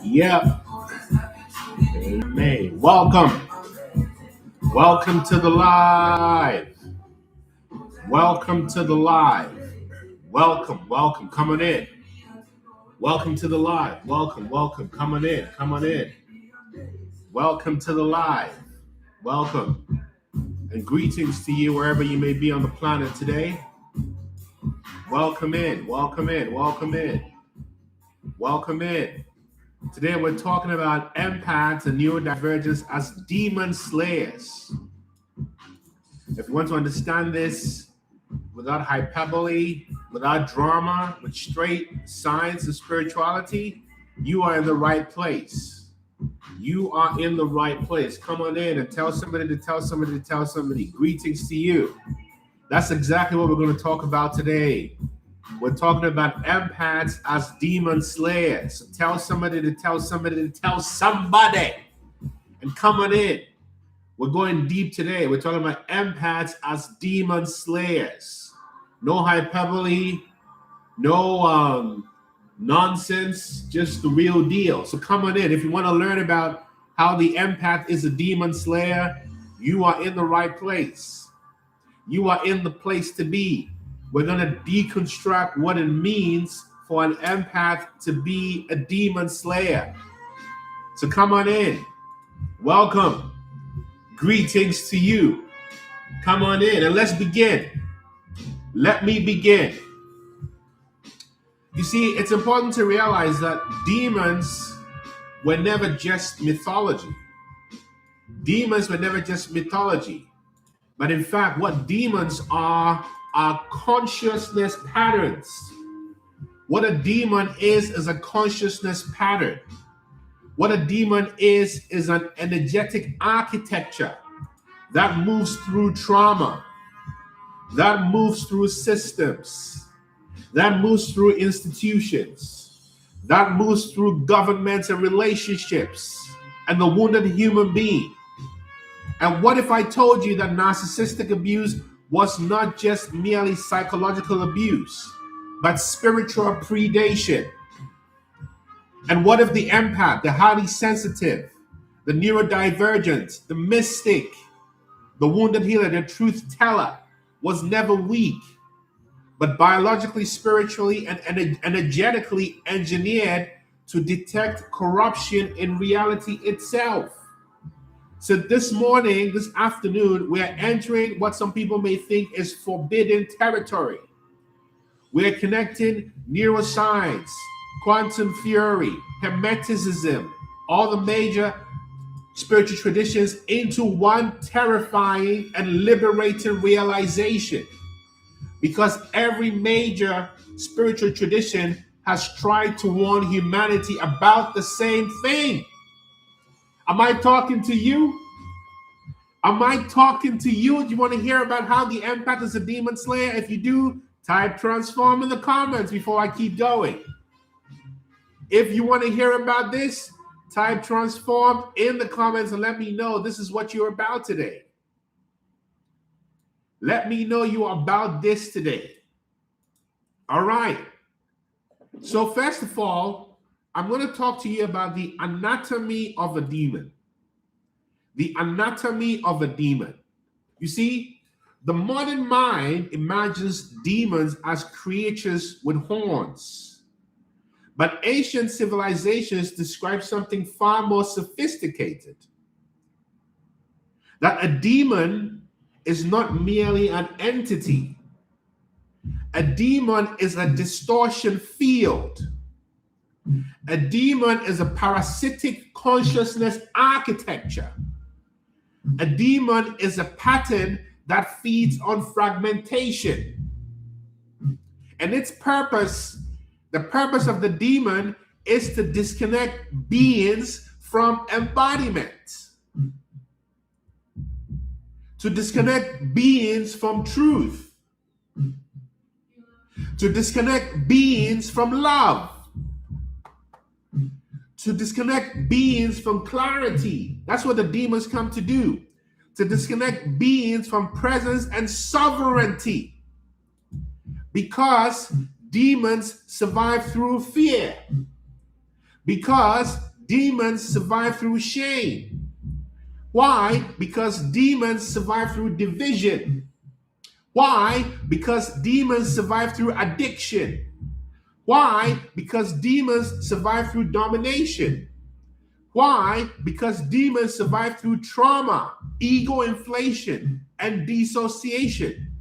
Yep. May. Welcome. Welcome to the live. Welcome to the live. Welcome. Coming in. Welcome to the live. Welcome. Coming in. Coming in. Welcome to the live. Welcome. And greetings to you wherever you may be on the planet today. Welcome in. Welcome in. Welcome in. Welcome in. Today we're talking about empaths and neurodivergence as demon slayers. If you want to understand this without hyperbole, without drama, with straight science and spirituality, you are in the right place. You are in the right place. Come on in and tell somebody to tell somebody to tell somebody. Greetings to you. That's exactly what we're going to talk about today. We're talking about empaths as demon slayers. So tell somebody to tell somebody to tell somebody. And come on in. We're going deep today. We're talking about empaths as demon slayers. No hyperbole, no nonsense, just the real deal. So come on in. If you want to learn about how the empath is a demon slayer, you are in the right place. You are in the place to be. We're going to deconstruct what it means for an empath to be a demon slayer. So come on in. Welcome. Greetings to you. Come on in and let's begin. Let me begin. You see, it's important to realize that demons were never just mythology. Demons were never just mythology. But in fact, what demons are consciousness patterns. What a demon is a consciousness pattern. What a demon is an energetic architecture that moves through trauma, that moves through systems, that moves through institutions, that moves through governments and relationships and the wounded human being. And what if I told you that narcissistic abuse was not just merely psychological abuse, but spiritual predation? And what if the empath, the highly sensitive, the neurodivergent, the mystic, the wounded healer, the truth teller was never weak, but biologically, spiritually, and energetically engineered to detect corruption in reality itself? So this morning, this afternoon, we're entering what some people may think is forbidden territory. We're connecting neuroscience, quantum theory, hermeticism, all the major spiritual traditions into one terrifying and liberating realization. Because every major spiritual tradition has tried to warn humanity about the same thing. Am I talking to you? Am I talking to you? Do you want to hear about how the empath is a demon slayer? If you do, type transform in the comments before I keep going. If you want to hear about this, type transform in the comments and let me know this is what you're about today. Let me know you're about this today. All right. So first of all, I'm going to talk to you about the anatomy of a demon. The anatomy of a demon. You see, the modern mind imagines demons as creatures with horns. But ancient civilizations describe something far more sophisticated. That a demon is not merely an entity. A demon is a distortion field. A demon is a parasitic consciousness architecture. A demon is a pattern that feeds on fragmentation. And its purpose, the purpose of the demon, is to disconnect beings from embodiment. To disconnect beings from truth. To disconnect beings from love. To disconnect beings from clarity. That's what the demons come to do. To disconnect beings from presence and sovereignty. Because demons survive through fear. Because demons survive through shame. Why? Because demons survive through division. Why? Because demons survive through addiction. Why? Because demons survive through domination. Why? Because demons survive through trauma, ego inflation, and dissociation.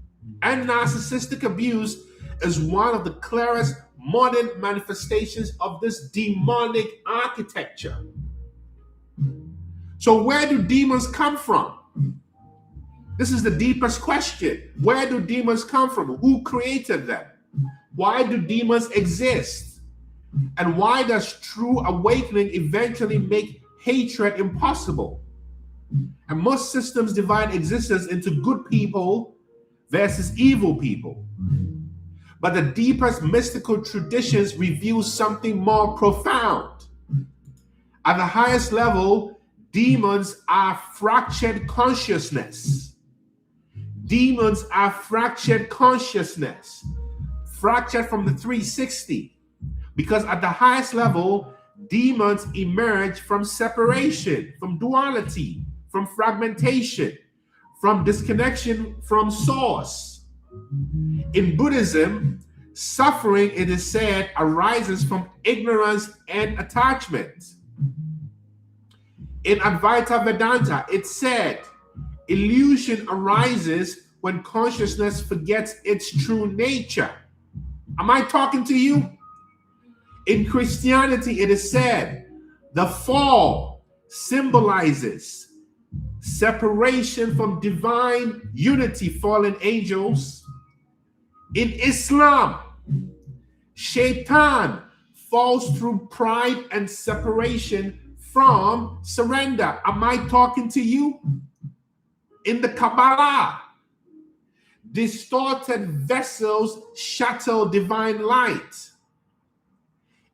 And narcissistic abuse is one of the clearest modern manifestations of this demonic architecture. So where do demons come from? This is the deepest question. Where do demons come from? Who created them? Why do demons exist? And why does true awakening eventually make hatred impossible? And most systems divide existence into good people versus evil people. But the deepest mystical traditions reveal something more profound. At the highest level, demons are fractured consciousness. Demons are fractured consciousness, fractured from the 360. Because at the highest level, demons emerge from separation, from duality, from fragmentation, from disconnection from source. In Buddhism, suffering, it is said, arises from ignorance and attachment. In Advaita Vedanta, it's said, illusion arises when consciousness forgets its true nature. Am I talking to you? In Christianity, it is said, the fall symbolizes separation from divine unity, fallen angels. In Islam, Shaitan falls through pride and separation from surrender. Am I talking to you? In the Kabbalah, distorted vessels shatter divine light.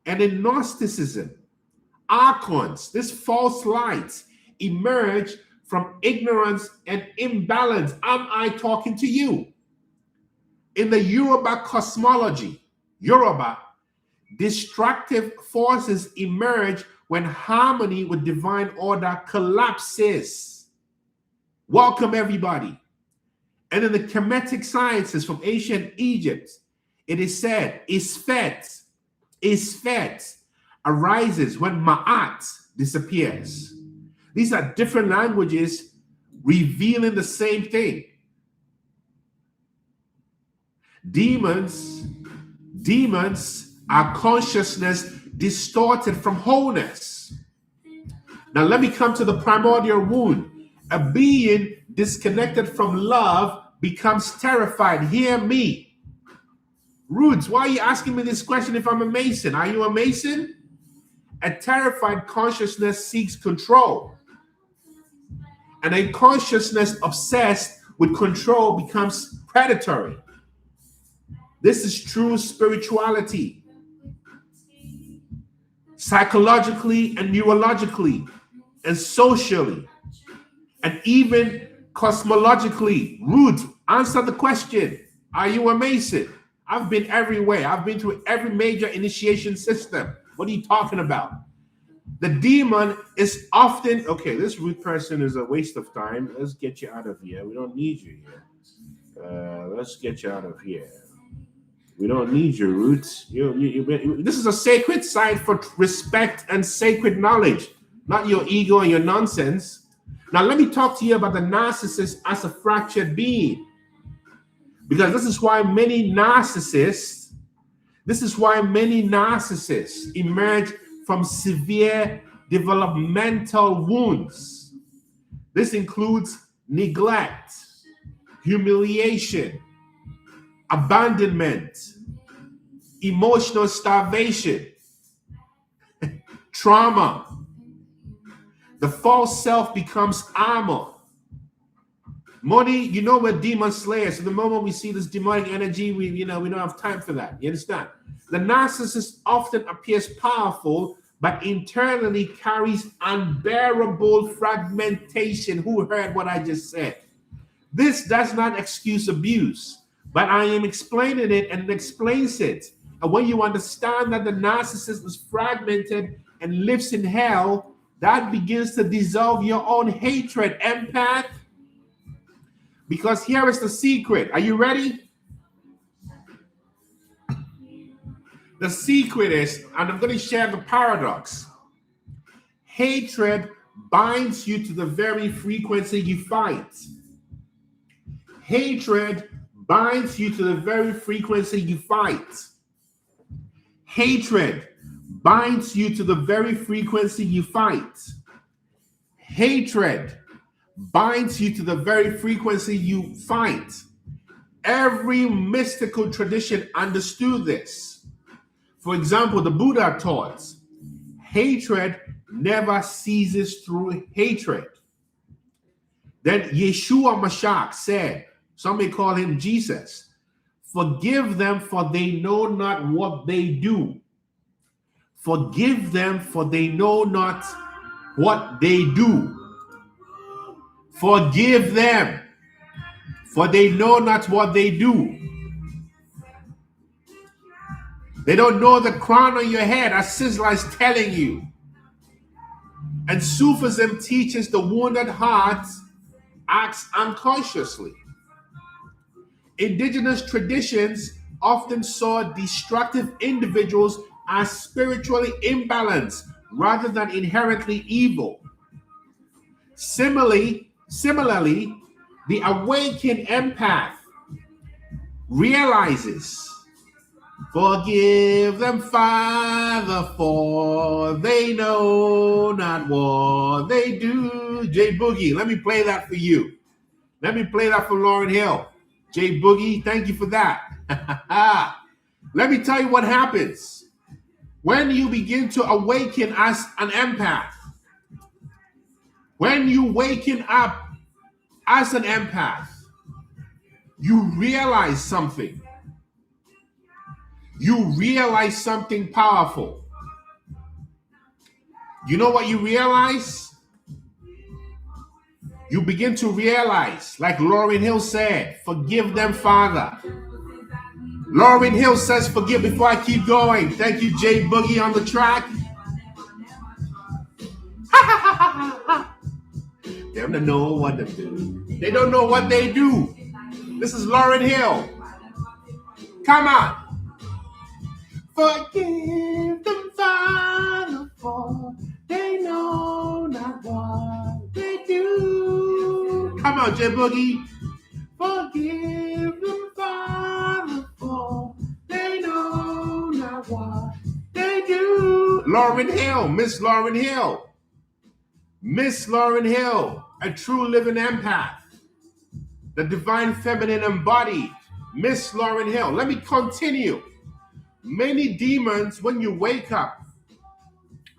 And in Gnosticism, archons, this false light, emerge from ignorance and imbalance. Am I talking to you? In the Yoruba cosmology, destructive forces emerge when harmony with divine order collapses. Welcome, everybody. And in the Kemetic sciences from ancient Egypt, it is said, Isfet arises when Maat disappears. These are different languages revealing the same thing. Demons are consciousness distorted from wholeness. Now let me come to the primordial wound. A being disconnected from love becomes terrified. Hear me. Roots, why are you asking me this question if I'm a Mason? Are you a Mason? A terrified consciousness seeks control. And a consciousness obsessed with control becomes predatory. This is true spirituality. Psychologically and neurologically and socially and even cosmologically. Roots, answer the question. Are you a Mason? I've been everywhere. I've been through every major initiation system. What are you talking about? The demon is often, okay, this root person is a waste of time. Let's get you out of here. We don't need you here. Let's get you out of here. We don't need your roots. This is a sacred site for respect and sacred knowledge, not your ego and your nonsense. Now, let me talk to you about the narcissist as a fractured being. Because this is why many narcissists emerge from severe developmental wounds. This includes neglect, humiliation, abandonment, emotional starvation, trauma. The false self becomes armor. Money, you know, we're demon slayers. So the moment we see this demonic energy, we don't have time for that. You understand? The narcissist often appears powerful, but internally carries unbearable fragmentation. Who heard what I just said? This does not excuse abuse, but I am explaining it, and it explains it. And when you understand that the narcissist is fragmented and lives in hell, that begins to dissolve your own hatred, empath. Because here is the secret. Are you ready? The secret is, and I'm going to share the paradox. Hatred binds you to the very frequency you fight. Hatred binds you to the very frequency you fight. Hatred binds you to the very frequency you fight. Hatred binds you to the very frequency you fight. Every mystical tradition understood this. For example, the Buddha taught, hatred never ceases through hatred. Then Yeshua Mashiach said, some may call him Jesus, forgive them for they know not what they do. Forgive them for they know not what they do. Forgive them for they know not what they do. They don't know the crown on your head, as Sizzla is telling you. And Sufism teaches the wounded heart acts unconsciously. Indigenous traditions often saw destructive individuals as spiritually imbalanced rather than inherently evil. Similarly, the awakened empath realizes, forgive them, Father, for they know not what they do. Jay Boogie, let me play that for you. Let me play that for Lauryn Hill. Jay Boogie, thank you for that. Let me tell you what happens when you begin to awaken as an empath. When you waken up as an empath, you realize something. You realize something powerful. You know what you realize? You begin to realize, like Lauryn Hill said, forgive them, Father. Lauryn Hill says, forgive before I keep going. Thank you, Jay Boogie on the track. They don't know what to do. They don't know what they do. This is Lauryn Hill. Come on. Forgive them, Father, for they know not what they do. Come on, Jay Boogie. Forgive them, Father, for they know not what they do. Lauryn Hill, Miss Lauryn Hill. Miss Lauryn Hill, a true living empath. The divine feminine embodied. Miss Lauryn Hill. Let me continue. Many demons, when you wake up,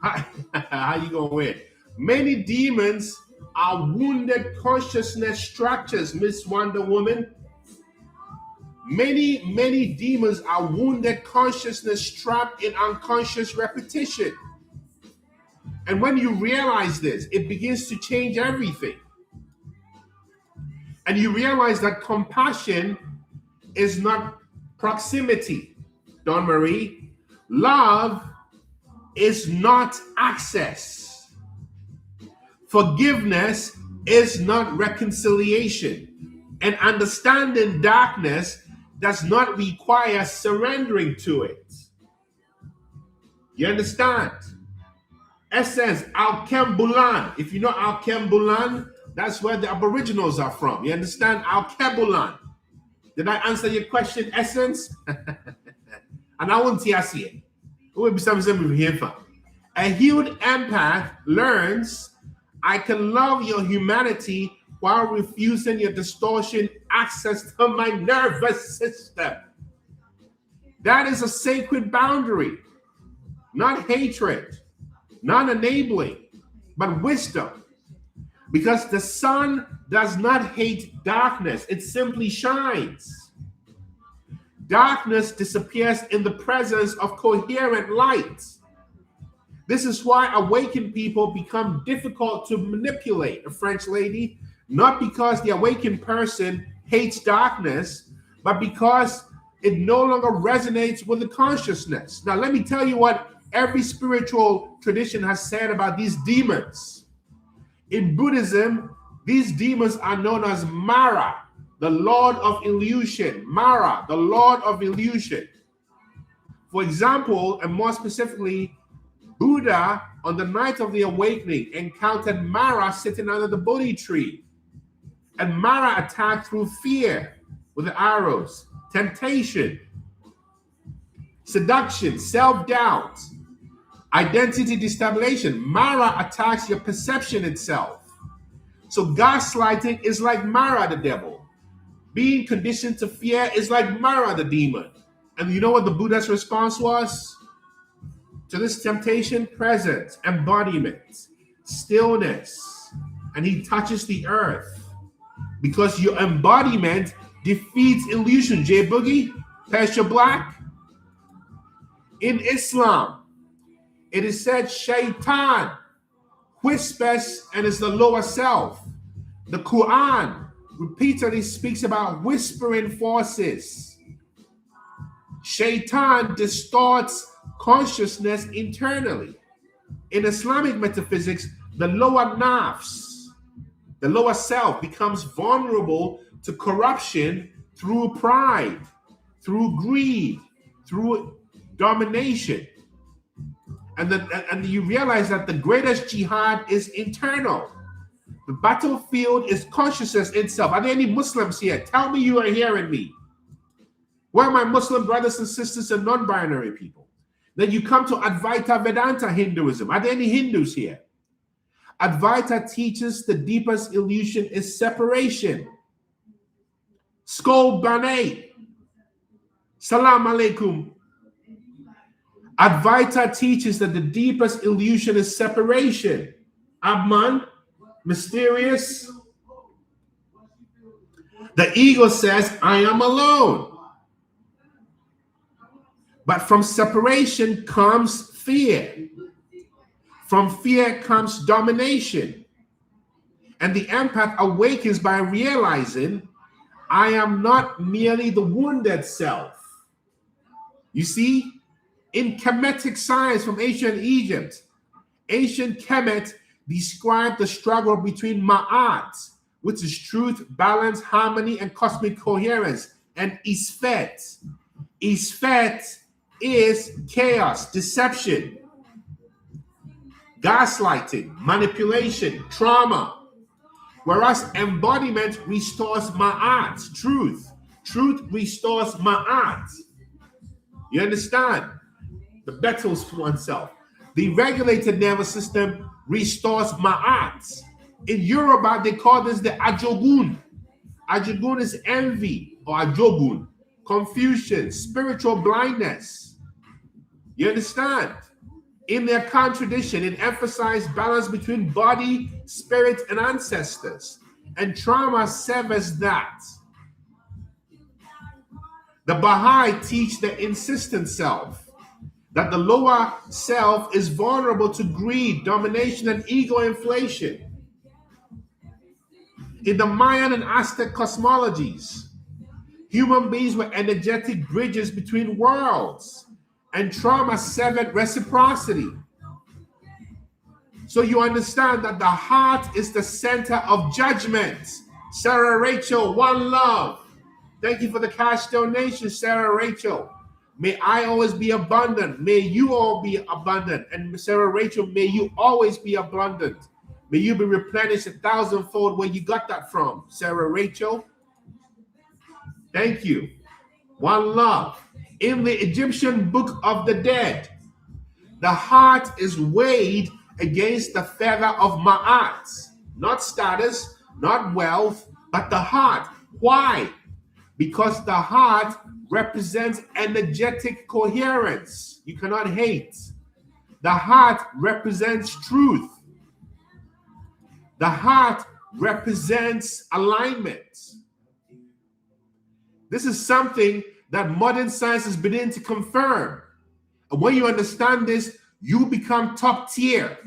how you gonna win? Many demons are wounded consciousness structures, Miss Wonder Woman. Many demons are wounded consciousness trapped in unconscious repetition. And when you realize this, it begins to change everything. And you realize that compassion is not proximity. Dawn Marie, love is not access. Forgiveness is not reconciliation. And understanding darkness does not require surrendering to it. You understand? Essence, Alkembulan. If you know Alkembulan, that's where the Aboriginals are from. You understand? Alkembulan. Did I answer your question, Essence? And I won't see it. A healed empath learns, I can love your humanity while refusing your distortion access to my nervous system. That is a sacred boundary, not hatred, not enabling, but wisdom. Because the sun does not hate darkness, it simply shines. Darkness disappears in the presence of coherent light. This is why awakened people become difficult to manipulate, a French lady, not because the awakened person hates darkness, but because it no longer resonates with the consciousness. Now, let me tell you what every spiritual tradition has said about these demons. In Buddhism, these demons are known as Mara, the Lord of Illusion. Mara, the Lord of Illusion. For example, and more specifically, Buddha, on the night of the awakening, encountered Mara sitting under the Bodhi tree. And Mara attacked through fear with the arrows, temptation, seduction, self-doubt, identity destabilization. Mara attacks your perception itself. So gaslighting is like Mara, the devil. Being conditioned to fear is like Mara, the demon. And you know what the Buddha's response was to this temptation? Presence, embodiment, stillness. And he touches the earth. Because your embodiment defeats illusion. J Boogie, Pastor Black. In Islam, it is said shaitan whispers and is the lower self. The Quran repeatedly speaks about whispering forces. Shaitan distorts consciousness internally. In Islamic metaphysics, the lower nafs, the lower self, becomes vulnerable to corruption through pride, through greed, through domination. And you realize that the greatest jihad is internal. The battlefield is consciousness itself. Are there any Muslims here? Tell me you are hearing me. Where are my Muslim brothers and sisters and non-binary people? Then you come to Advaita Vedanta Hinduism. Are there any Hindus here? Advaita teaches the deepest illusion is separation. Skol Bane. Salam alaikum. Advaita teaches that the deepest illusion is separation. Abman, mysterious. The ego says, I am alone. But from separation comes fear. From fear comes domination. And the empath awakens by realizing, I am not merely the wounded self. You see, in Kemetic science from ancient Egypt, ancient Kemet described the struggle between Maat, which is truth, balance, harmony, and cosmic coherence, and Isfet. Isfet is chaos, deception, gaslighting, manipulation, trauma. Whereas embodiment restores Ma'at, truth. Truth restores Ma'at. You understand? The battles for oneself. The regulated nervous system restores Ma'at. In Yoruba, they call this the Ajogun. Ajogun is envy, or Ajogun, confusion, spiritual blindness. You understand? In their contradiction, it emphasized balance between body, spirit, and ancestors. And trauma severs that. The Baha'i teach the insistent self, that the lower self is vulnerable to greed, domination, and ego inflation. In the Mayan and Aztec cosmologies, human beings were energetic bridges between worlds, and trauma severed reciprocity. So you understand that the heart is the center of judgment. Sarah Rachel, one love. Thank you for the cash donation, Sarah Rachel. May I always be abundant. May you all be abundant. And Sarah Rachel, may you always be abundant. May you be replenished 1,000-fold where you got that from, Sarah Rachel. Thank you. One love. In the Egyptian Book of the Dead, the heart is weighed against the feather of Ma'at. Not status, not wealth, but the heart. Why? Because the heart represents energetic coherence. You cannot hate. The heart represents truth. The heart represents alignment. This is something that modern science is beginning to confirm. And when you understand this, you become top tier.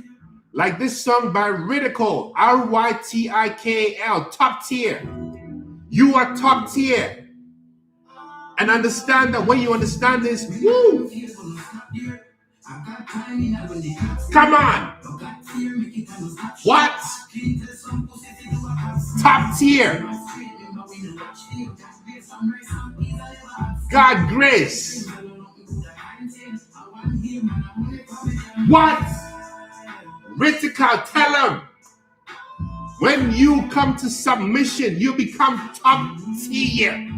Like this song by Ridicule, R-Y-T-I-K-L, top tier. You are top tier. And understand that when you understand this, woo, Come on. What? Top tier. God grace. What? Ritical, tell him. When you come to submission, you become top tier.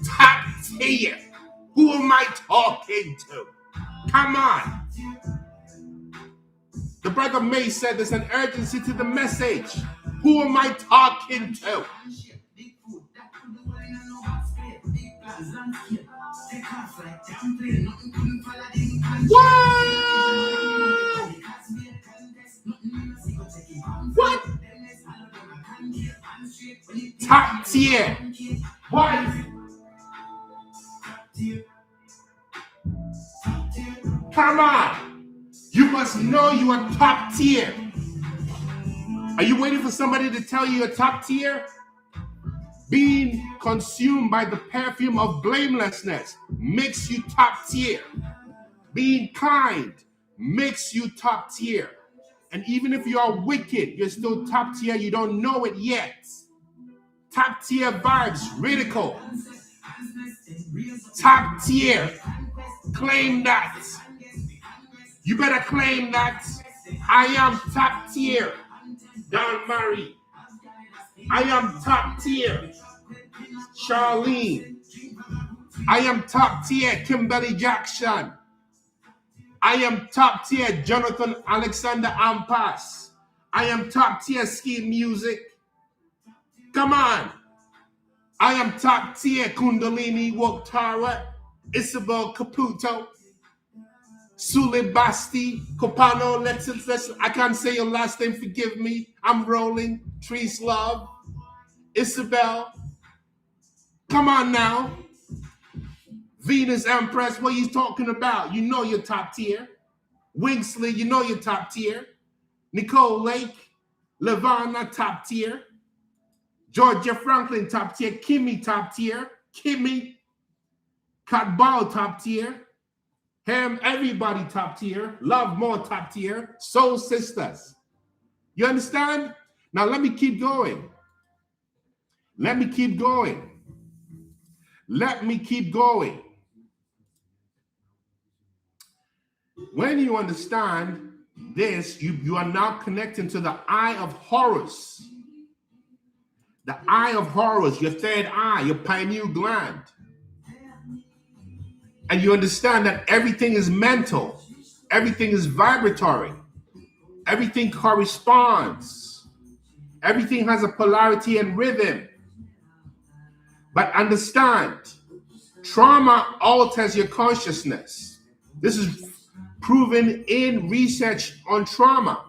Top tier. Who am I talking to? Come on. The brother May said there's an urgency to the message. Who am I talking to? What? Top tier. What? Come on. You must know you are top tier. Are you waiting for somebody to tell you you're top tier? Being consumed by the perfume of blamelessness makes you top tier. Being kind makes you top tier. And even if you are wicked, you're still top tier. You don't know it yet. Top tier vibes, ridicule. Top tier. Claim that. You better claim that. I am top tier. Don Murray. I am top tier. Charlene. I am top tier. Kimberly Jackson. I am top tier. Jonathan Alexander Ampas. I am top tier. Ski Music. Come on. I am top tier. Kundalini Woktara. Isabel Caputo. Sule Basti, Copano, let's, I can't say your last name, forgive me. I'm rolling. Trees Love, Isabel. Come on now. Venus Empress, what are you talking about? You know you're top tier. Wingsley, you know you're top tier. Nicole Lake, Lavana, top tier. Georgia Franklin, top tier. Kimmy, top tier. Kimmy. Katbal, top tier. Ham, everybody top tier. Love more top tier. Soul Sisters. You understand? Now let me keep going. Let me keep going. Let me keep going. When you understand this, you are now connecting to the eye of Horus. The eye of Horus, your third eye, your pineal gland. And you understand that everything is mental. Everything is vibratory. Everything corresponds. Everything has a polarity and rhythm. But understand, trauma alters your consciousness. This is proven in research on trauma.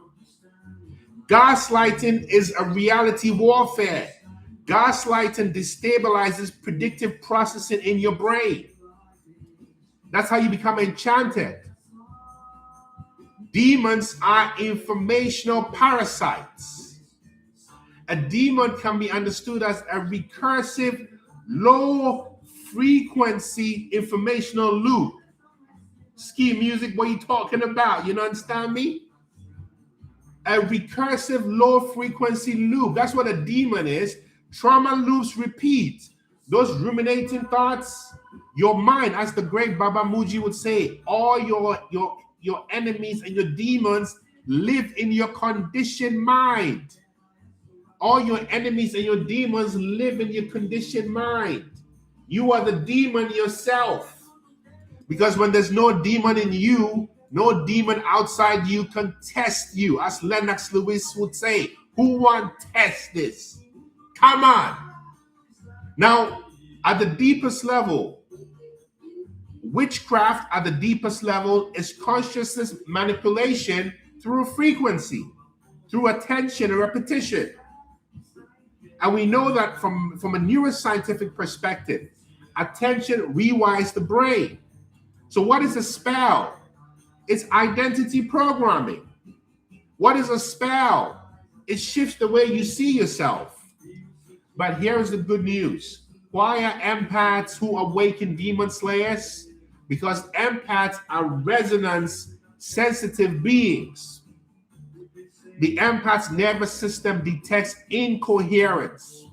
Gaslighting is a reality warfare. Gaslighting destabilizes predictive processing in your brain. That's how you become enchanted. Demons are informational parasites. A demon can be understood as a recursive, low-frequency informational loop. Ski Music, what are you talking about? You don't understand me? A recursive, low-frequency loop. That's what a demon is. Trauma loops repeat. Those ruminating thoughts, your mind, as the great Baba Muji would say, all your enemies and your demons live in your conditioned mind. All your enemies and your demons live in your conditioned mind. You are the demon yourself. Because when there's no demon in you, no demon outside you can test you. As Lennox Lewis would say, who want to test this? Come on. Now, at the deepest level, witchcraft at the deepest level is consciousness manipulation through frequency, through attention and repetition. And we know that from a neuroscientific perspective, attention rewires the brain. So what is a spell? It's identity programming. What is a spell? It shifts the way you see yourself. But here's the good news. Why are empaths who awaken demon slayers? because empaths are resonance sensitive beings. The empath's nervous system detects incoherence.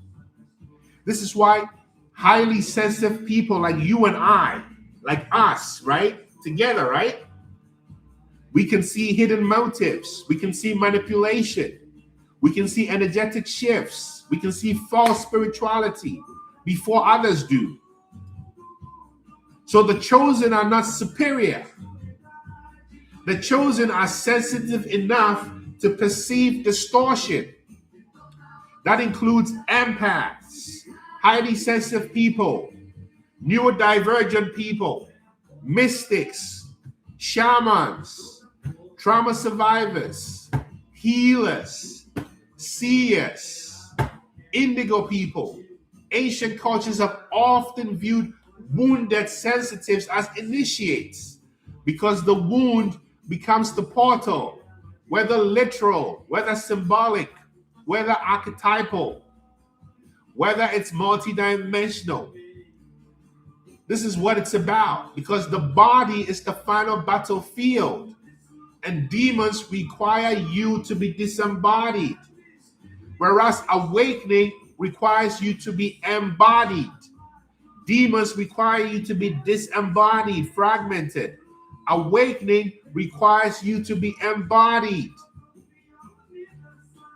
This is why highly sensitive people like you and I, like us, right? Together, right? We can see hidden motives. We can see manipulation. We can see energetic shifts. We can see false spirituality before others do. So the chosen are not superior. The chosen are sensitive enough to perceive distortion. That includes empaths, highly sensitive people, neurodivergent people, mystics, shamans, trauma survivors, healers, seers, indigo people. Ancient cultures have often viewed wounded sensitives as initiates because the wound becomes the portal, whether literal, whether symbolic, whether archetypal, whether it's multidimensional. This is what it's about, because the body is the final battlefield, and demons require you to be disembodied, whereas awakening requires you to be embodied. Demons require you to be disembodied, fragmented. Awakening requires you to be embodied.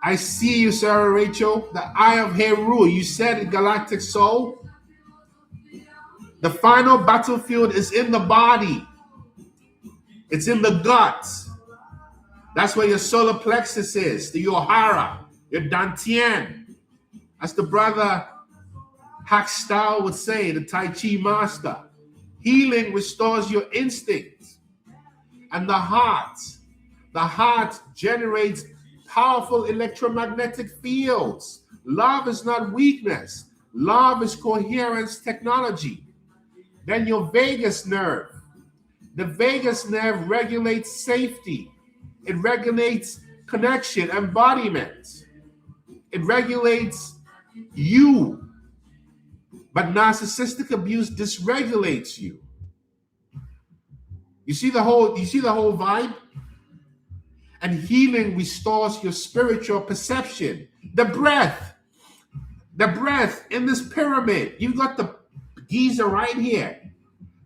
I see you, Sarah Rachel. The Eye of Heru. You said it, Galactic Soul. The final battlefield is in the body. It's in the guts. That's where your solar plexus is, the Yohara, your Dantian. As the brother Hack Style would say, the Tai Chi master. Healing restores your instincts. And the heart generates powerful electromagnetic fields. Love is not weakness. Love is coherence technology. Then your vagus nerve. The vagus nerve regulates safety. It regulates connection, embodiment. It regulates you. But narcissistic abuse dysregulates you. You see the whole vibe? And healing restores your spiritual perception. The breath in this pyramid. You've got the Giza right here.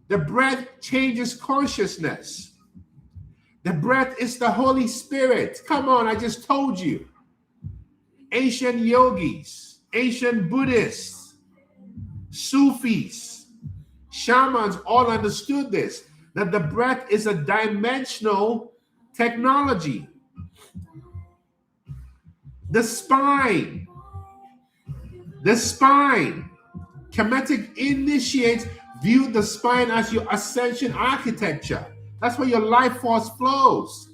The breath changes consciousness. The breath is the Holy Spirit. Come on, I just told you. Ancient yogis, ancient Buddhists, Sufis, shamans all understood this, that the breath is a dimensional technology. The spine, Kemetic initiates view the spine as your ascension architecture. That's where your life force flows.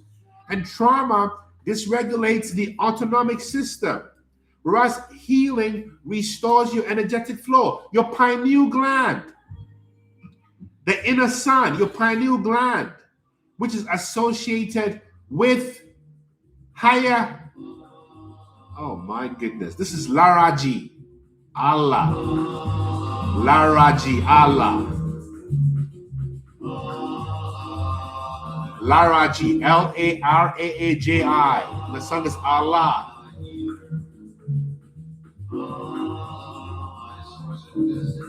And trauma dysregulates the autonomic system, whereas healing restores your energetic flow. Your pineal gland, the inner sun, your pineal gland, which is associated with higher. Oh my goodness, this is Laraji, Allah. Laraji, Allah. Laraji, L-A-R-A-A-J-I. The song is Allah.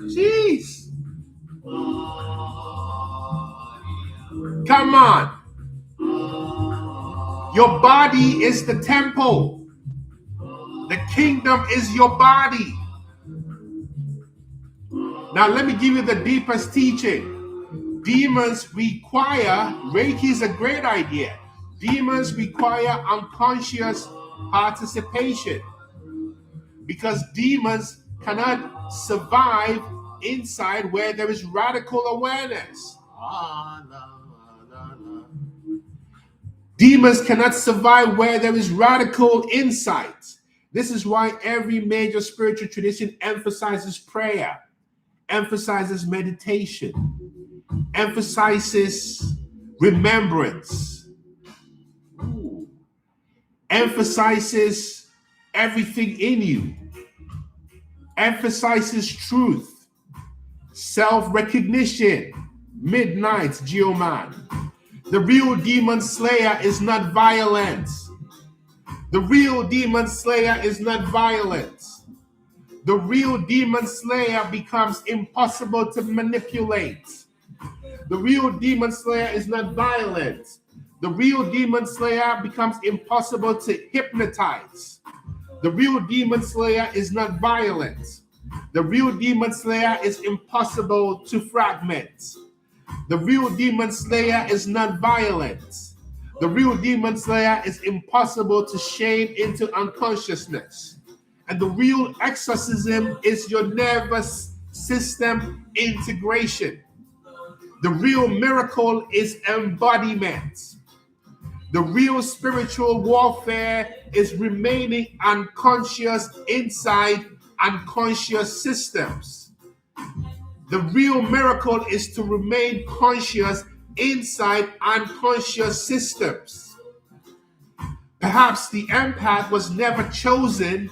Jeez. Come on. Your body is the temple. The kingdom is your body. Now let me give you the deepest teaching. Demons require, Reiki is a great idea. Demons require unconscious participation because demons cannot survive inside where there is radical awareness. Demons cannot survive where there is radical insight. This is why every major spiritual tradition emphasizes prayer, emphasizes meditation, emphasizes remembrance, emphasizes everything in you, emphasizes truth, self-recognition, Midnight, Geoman. The real demon slayer is not violent. The real demon slayer is not violent. The real demon slayer becomes impossible to manipulate. The real demon slayer is not violent. The real demon slayer becomes impossible to hypnotize. The real demon slayer is not violent. The real demon slayer is impossible to fragment. The real demon slayer is not violent. The real demon slayer is impossible to shame into unconsciousness. And the real exorcism is your nervous system integration. The real miracle is embodiment. The real spiritual warfare is remaining unconscious inside unconscious systems. The real miracle is to remain conscious inside unconscious systems. Perhaps the empath was never chosen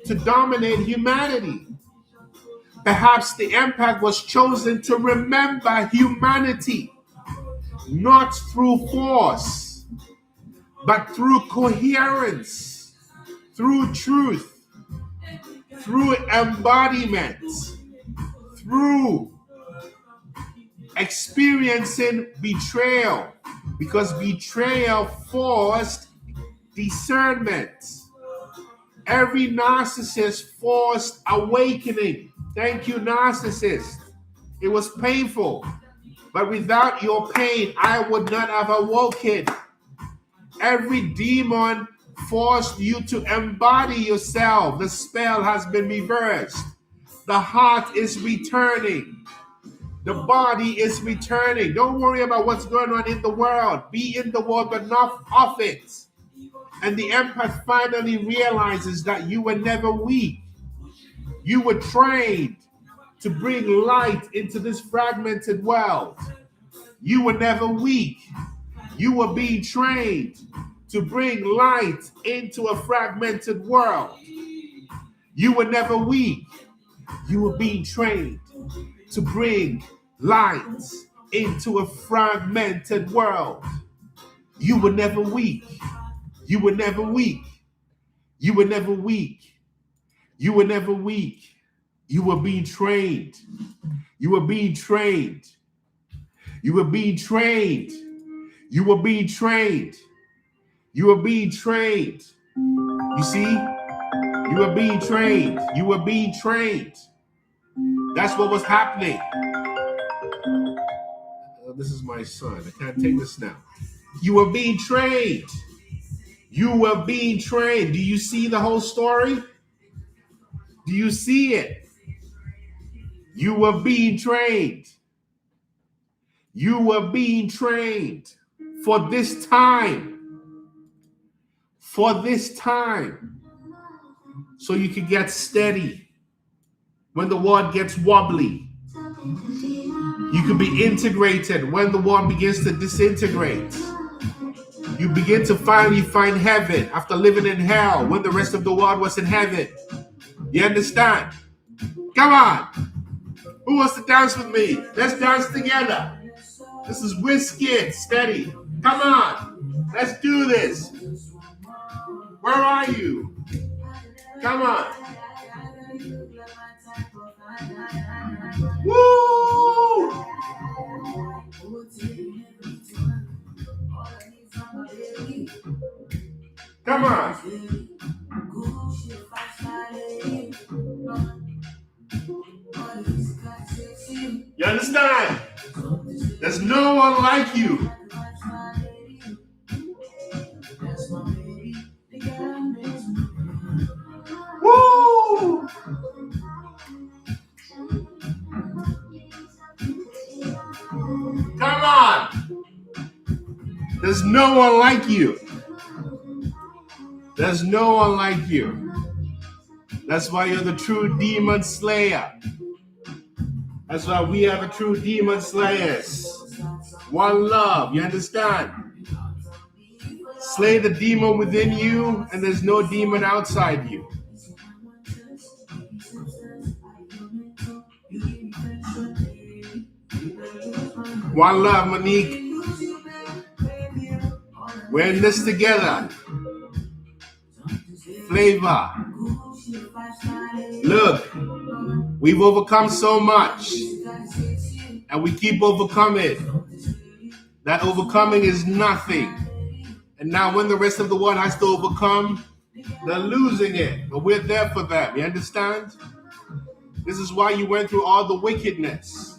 to dominate humanity. Perhaps the empath was chosen to remember humanity, not through force, but through coherence, through truth, through embodiment, through experiencing betrayal, because betrayal forced discernment. Every narcissist forced awakening. Thank you, narcissist. It was painful, but without your pain, I would not have awoken. Every demon forced you to embody yourself. The spell has been reversed. The heart is returning. The body is returning. Don't worry about what's going on in the world. Be in the world, but not of it. And the empath finally realizes that you were never weak. You were trained to bring light into this fragmented world. You were never weak. You were being trained to bring light into a fragmented world. You were never weak. You were being trained to bring light into a fragmented world. You were never weak. You were never weak. You were never weak. You were never weak. You were being trained. You were being trained. You were being trained. You were being trained. You were being trained. You see? You were being trained. You were being trained. That's what was happening. This is my son. I can't take this now. You were being trained. You were being trained. Do you see the whole story? Do you see it? You were being trained. You were being trained for this time. For this time. So you can get steady when the world gets wobbly. You can be integrated when the world begins to disintegrate. You begin to finally find heaven after living in hell when the rest of the world was in heaven. You understand? Come on. Who wants to dance with me? Let's dance together. This is Whiskey. Steady. Come on. Let's do this. Where are you? Come on. Woo! Come on. You understand? There's no one like you. Woo! Come on. There's no one like you. There's no one like you. That's why you're the true demon slayer. That's why we have a true demon slayers. One love, you understand? Slay the demon within you, and there's no demon outside you. One love, Monique. We're in this together. Flavor. Look, we've overcome so much, and we keep overcoming. That overcoming is nothing. And now when the rest of the world has to overcome, they're losing it. But we're there for them. You understand? This is why you went through all the wickedness.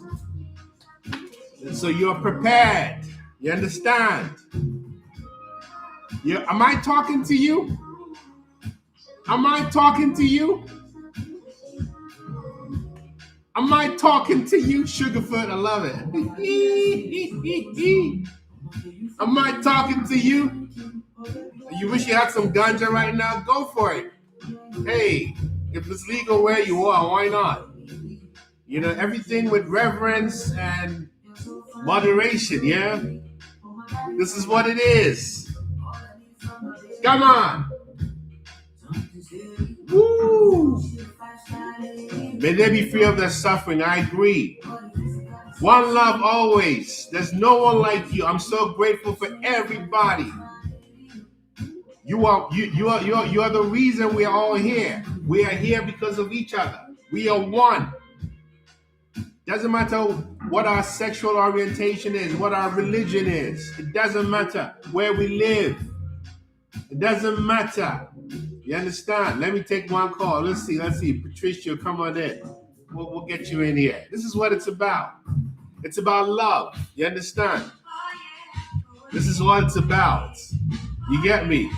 And so you're prepared. You understand? Am I talking to you? Am I talking to you? Am I talking to you, Sugarfoot? I love it. Am I talking to you? You wish you had some ganja right now? Go for it. Hey, if it's legal where you are, why not? You know, everything with reverence and moderation, yeah? This is what it is. Come on. Woo! May they be free of their suffering. I agree. One love always. There's no one like you. I'm so grateful for everybody. You are the reason we are all here. We are here because of each other. We are one. Doesn't matter what our sexual orientation is, what our religion is. It doesn't matter where we live. It doesn't matter. You understand? Let me take one call. Let's see. Patricia, come on in. We'll get you in here. This is what it's about. It's about love. You understand? This is what it's about. You get me?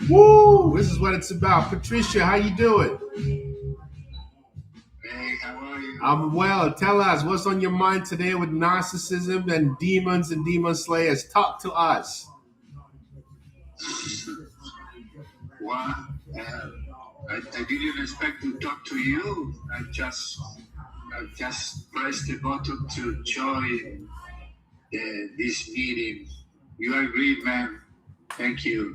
Woo! This is what it's about. Patricia, how you doing? Hey, how are you? I'm well. Tell us what's on your mind today with narcissism and demons and demon slayers. Talk to us. Well, I didn't expect to talk to you. I just pressed the button to join this meeting. You are great, man. Thank you.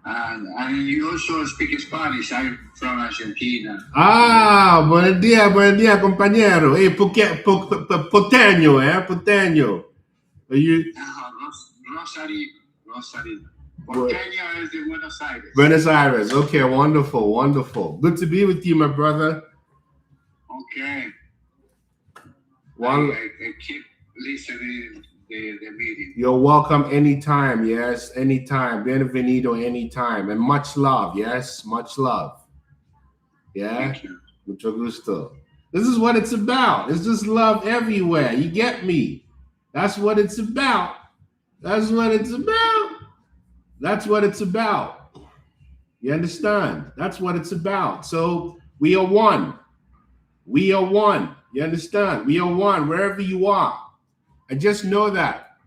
And you also speak Spanish. I'm from Argentina. Ah, buenos días, compañero. Hey, Poteño, Poteño. Are you? Rosario. Porteño is in Buenos Aires. Buenos Aires. Okay, wonderful. Good to be with you, my brother. Okay. I keep listening the meeting. You're welcome anytime, yes, anytime. Bienvenido anytime. And much love, yes, much love. Yeah? Thank you. Mucho gusto. This is what it's about. It's just love everywhere. You get me? That's what it's about. That's what it's about. That's what it's about. You understand? That's what it's about. So we are one. We are one. You understand? We are one wherever you are. And just know that.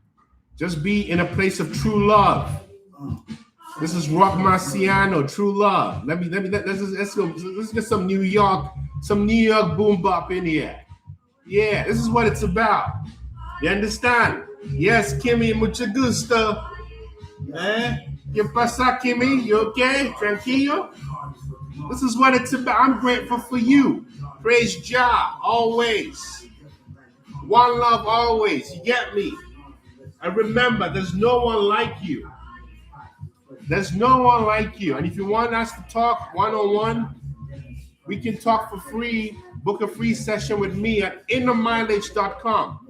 Just be in a place of true love. This is Rock Marciano, true love. Let's get some New York boom bop in here. Yeah, this is what it's about. You understand? Yes, Kimmy, mucho gusto. ¿Qué pasa, Kimmy? You okay? Tranquilo? This is what it's about. I'm grateful for you. Praise Jah, always. One love, always. You get me? And remember, there's no one like you. There's no one like you. And if you want us to talk one-on-one, we can talk for free. Book a free session with me at innermileage.com.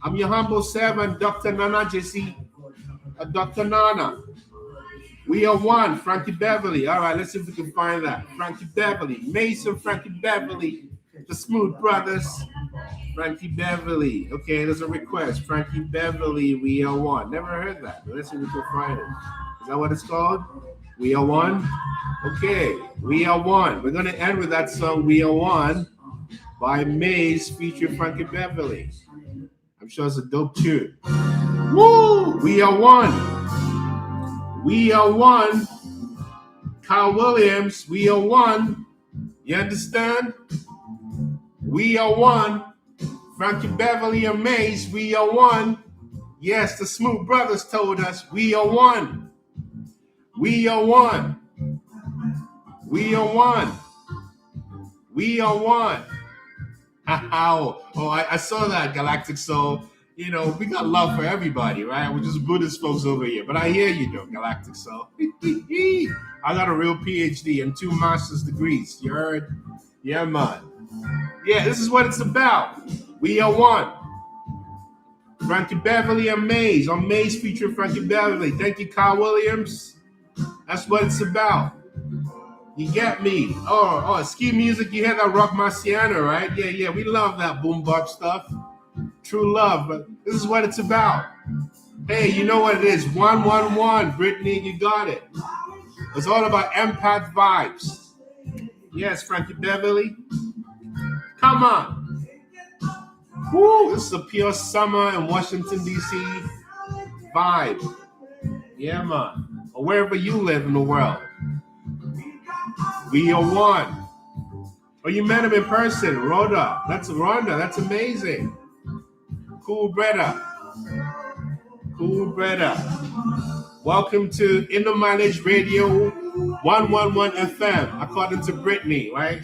I'm your humble servant, Dr. Nana Gyesie, Dr. Nana. We are one, Frankie Beverly. All right, let's see if we can find that. Frankie Beverly, Mason, Frankie Beverly, the Smooth Brothers, Frankie Beverly. Okay, there's a request. Frankie Beverly, we are one. Never heard that. Let's see if we can find it. Is that what it's called? We are one? Okay, we are one. We're going to end with that song, We Are One, by Maze featuring Frankie Beverly. I'm sure it's a dope tune. Woo! We are one. We are one. Kyle Williams, we are one. You understand? We are one. Frankie Beverly and Maze, we are one. Yes, the Smooth Brothers told us we are one. We are one. We are one. We are one. I saw that, Galactic Soul. You know, we got love for everybody, right? We're just Buddhist folks over here. But I hear you, though, Galactic Soul. I got a real PhD and 2 master's degrees. You heard? Yeah, man. Yeah, this is what it's about. We are one. Frankie Beverly and Maze. On Maze featuring Frankie Beverly. Thank you, Kyle Williams. That's what it's about. You get me? Oh, ski music. You hear that Rock Marciano, right? Yeah. We love that boom bop stuff. True love. But this is what it's about. Hey, you know what it is? 111. Brittany, you got it. It's all about empath vibes. Yes, Frankie Beverly. Come on. Woo, this is a pure summer in Washington, D.C. vibe. Yeah, man. Or wherever you live in the world. We are one. Oh, you met him in person, Rhoda. That's amazing. Cool brother. Welcome to Inner Mileage Radio 111 FM, according to Brittany, right?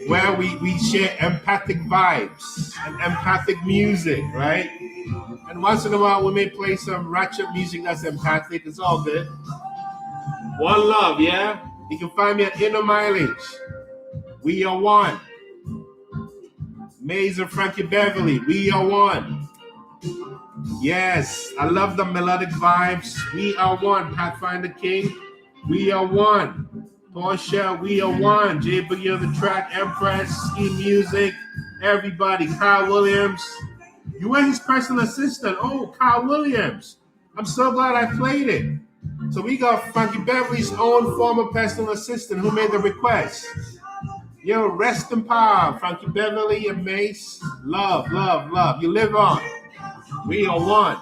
Where we share empathic vibes and empathic music, right? And once in a while we may play some ratchet music that's empathic. It's all good. One love, yeah? You can find me at Inner Mileage. We are one. Maze and Frankie Beverly, we are one. Yes, I love the melodic vibes. We are one. Pathfinder King, we are one. Portia, we are one. Jay Boogie on the track, Empress, Ski Music, everybody. Kyle Williams, you were his personal assistant. Oh, Kyle Williams. I'm so glad I played it. So we got Frankie Beverly's own former personal assistant who made the request. Yo, rest in power, Frankie Beverly and Mace. Love. You live on. We are one.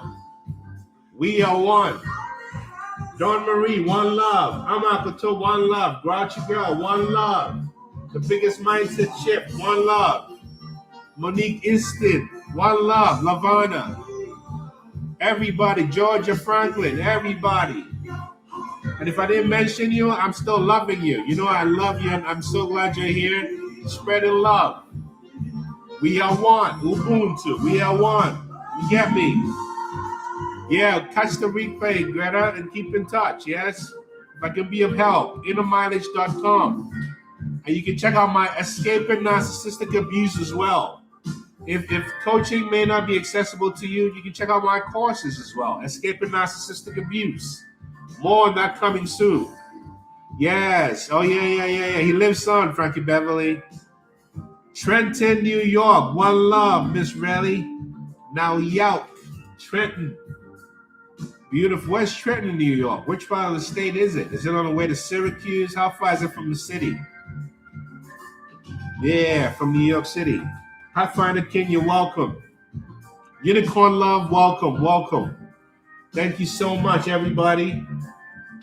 Dawn Marie, one love. Amakoto, one love. Grouchy Girl, one love. The biggest mindset shift, one love. Monique Instant, one love. Lavana. Everybody, Georgia Franklin, everybody. And if I didn't mention you, I'm still loving you. You know I love you, and I'm so glad you're here. Spreading love. We are one. Ubuntu. We are one. You get me? Yeah, catch the replay, Greta, and keep in touch, yes? If I can be of help, innermileage.com. And you can check out my Escaping Narcissistic Abuse as well. If coaching may not be accessible to you, you can check out my courses as well. Escaping Narcissistic Abuse. More on that coming soon. Yes. Oh, yeah. He lives on, Frankie Beverly. Trenton, New York. One love, Miss Relly. Now, Yelp. Trenton. Beautiful. Where's Trenton, New York? Which part of the state is it? Is it on the way to Syracuse? How far is it from the city? Yeah, from New York City. Pathfinder King, you're welcome. Unicorn Love, welcome. Thank you so much, everybody.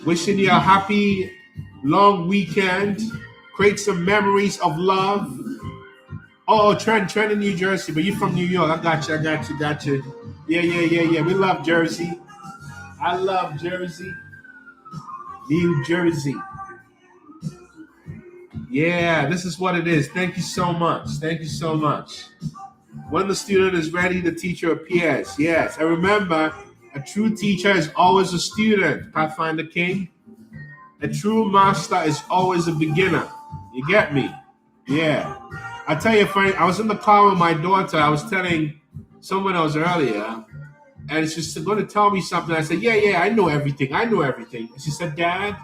Wishing you a happy, long weekend. Create some memories of love. Oh, Trent in New Jersey, but you're from New York. I got you. Yeah. We love Jersey. I love Jersey. New Jersey. Yeah, this is what it is. Thank you so much. When the student is ready, the teacher appears. Yes, and remember, a true teacher is always a student, Pathfinder King. A true master is always a beginner. You get me? Yeah. I tell you, friend, I was in the car with my daughter. I was telling someone else earlier, and she's going to tell me something. I said, yeah, I know everything. And she said, Dad,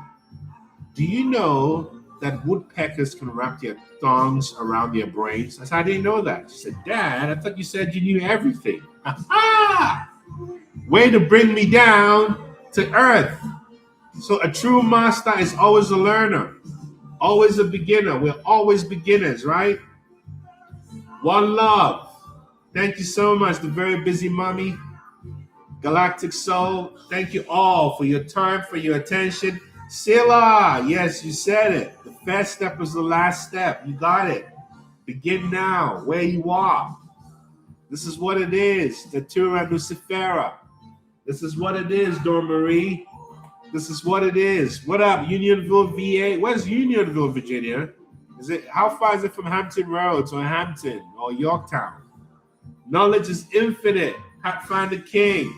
do you know that woodpeckers can wrap their tongues around their brains? I said, I didn't know that. She said, Dad, I thought you said you knew everything. Way to bring me down to earth. So a true master is always a learner, always a beginner. We're always beginners, right? One love. Thank you so much, the very busy mommy. Galactic Soul, thank you all for your time, for your attention. Sila, yes, you said it. The first step is the last step. You got it. Begin now, where you are. This is what it is. Datura Lucifera. This is what it is, Dawn Marie. This is what it is. What up, Unionville, VA? Where's Unionville, Virginia? How far is it from Hampton Roads or Hampton or Yorktown? Knowledge is infinite. Find the king.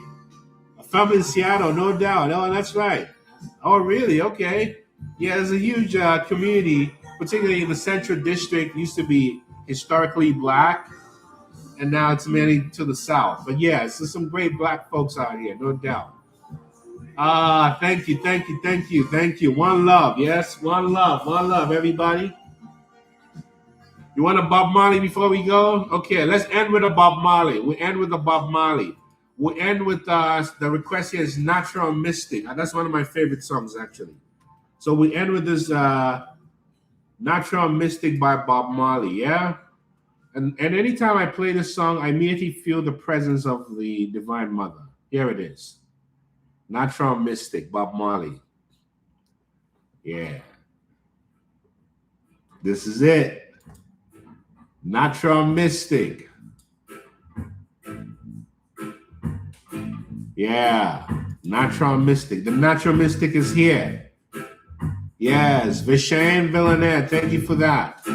From in Seattle, no doubt. Oh, that's right. Oh, really? Okay. Yeah, there's a huge community, particularly in the Central District. Used to be historically black, and now it's mainly to the south. But yes, there's some great black folks out here, no doubt. Thank you. One love, yes, one love, everybody. You want a Bob Marley before we go? Okay, let's end with a Bob Marley. We end with a Bob Marley. We end with the request here is Natural Mystic. That's one of my favorite songs, actually. So we end with this Natural Mystic by Bob Marley, yeah? And anytime I play this song, I immediately feel the presence of the Divine Mother. Here it is. Natural Mystic, Bob Marley. Yeah. This is it. Natural Mystic. Yeah. Natural Mystic. The Natural Mystic is here. Yes. Vishain Villainaire, thank you for that.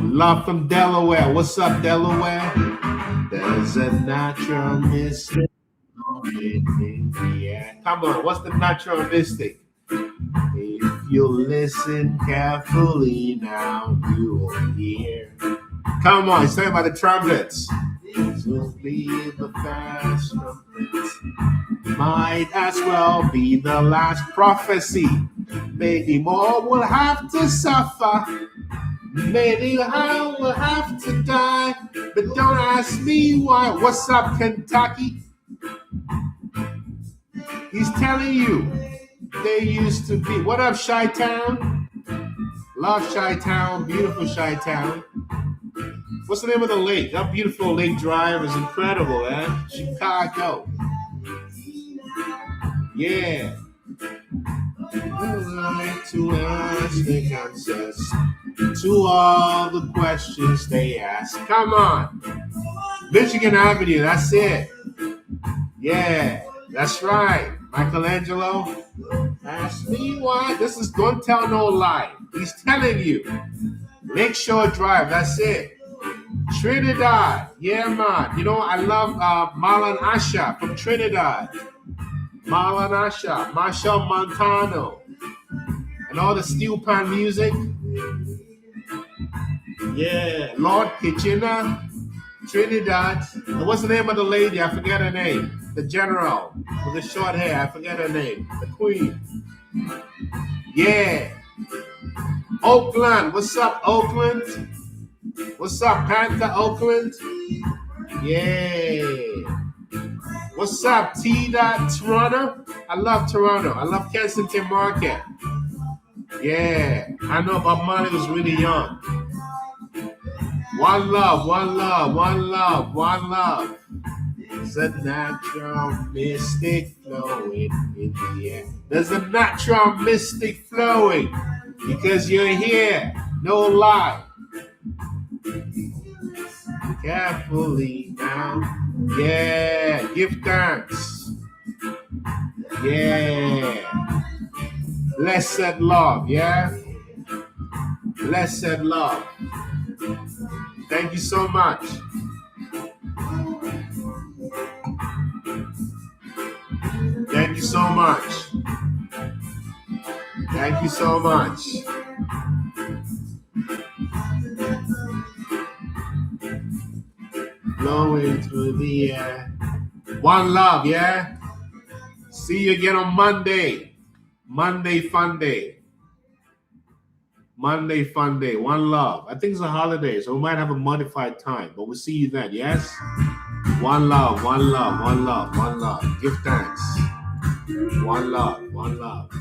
Love from Delaware. What's up, Delaware? There's a natural mystic. Yeah. Come on, what's the natural mystic? If you listen carefully now, you will hear. Come on, say about the trumpets. These will be the first trumpets. Might as well be the last prophecy. Many more will have to suffer. Many will have to die. But don't ask me why. What's up, Kentucky? He's telling you. They used to be. What up, Chi-Town? Love Chi-Town. Beautiful Chi-Town. What's the name of the lake? That beautiful Lake Drive is incredible, man. Chicago. Yeah. I'd like to ask the answers to all the questions they ask. Come on. Michigan Avenue, that's it. Yeah, that's right. Michelangelo, ask me why. This is Don't Tell No Lie. He's telling you. Lakeshore Drive, that's it. Trinidad, yeah, man. You know, I love Marlon Asha from Trinidad. Marlon Asha, Marshall Montano, and all the steel pan music. Yeah, Lord Kitchener, Trinidad. And what's the name of the lady? I forget her name. The general with the short hair. I forget her name. The queen. Yeah. Oakland. What's up, Oakland? What's up, Panther Oakland? Yeah. What's up, Toronto? I love Toronto. I love Kensington Market. Yeah. I know Bob Marley was really young. One love, one love, one love, one love. There's a natural mystic flowing in the air. There's a natural mystic flowing because you're here. No lie. Carefully now. Yeah. Give thanks. Yeah. Blessed love. Yeah. Blessed love. Thank you so much. Thank you so much. Thank you so much. Blowing through the air. One love, yeah? See you again on Monday. Monday fun day. Monday fun day. One love. I think it's a holiday, so we might have a modified time, but we'll see you then, yes? One love, one love, one love, one love. Give thanks. One love, one love.